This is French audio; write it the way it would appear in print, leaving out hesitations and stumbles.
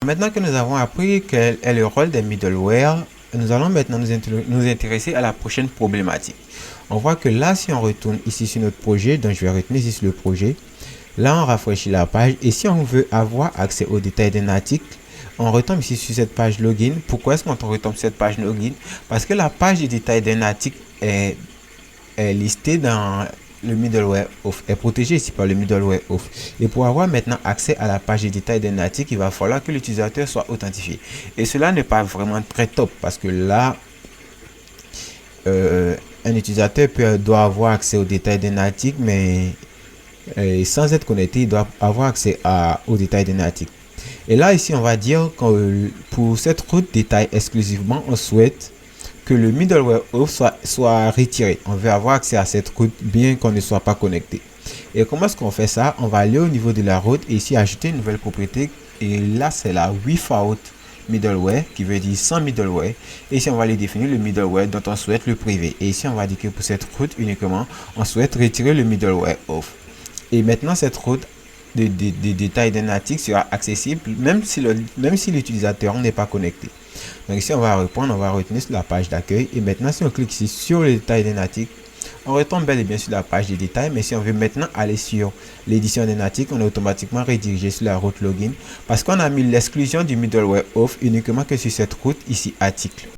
Maintenant que nous avons appris quel est le rôle des middleware, nous allons maintenant nous intéresser à la prochaine problématique. On voit que là, si on retourne ici sur notre projet, donc je vais retenir ici sur le projet, là on rafraîchit la page et si on veut avoir accès aux détails d'un article, on retombe ici sur cette page login. Pourquoi est-ce qu'on retombe sur cette page login? Parce que la page des détails d'un article est listée dans le middleware off, est protégé ici par le middleware off. Et pour avoir maintenant accès à la page des détails d'un article, il va falloir que l'utilisateur soit authentifié. Et cela n'est pas vraiment très top parce que là, un utilisateur doit avoir accès aux détails d'un article, mais sans être connecté, il doit avoir accès aux détails d'un article. Et là, ici, on va dire que pour cette route détail exclusivement, on souhaite que le middleware off soit retiré. On veut avoir accès à cette route bien qu'on ne soit pas connecté. Et comment est-ce qu'on fait ça? On va aller au niveau de la route et ici ajouter une nouvelle propriété. Et là, c'est la without middleware qui veut dire sans middleware. Et ici, on va aller définir le middleware dont on souhaite le privé. Et ici, on va dire que pour cette route uniquement, on souhaite retirer le middleware off. Et maintenant, cette route de détails d'un article sera accessible même si l'utilisateur n'est pas connecté. Donc ici on va reprendre, on va retenir sur la page d'accueil et maintenant si on clique ici sur les détails d'un article, on retombe bel et bien sur la page des détails. Mais si on veut maintenant aller sur l'édition d'un article, on est automatiquement redirigé sur la route login parce qu'on a mis l'exclusion du middleware off uniquement que sur cette route ici article.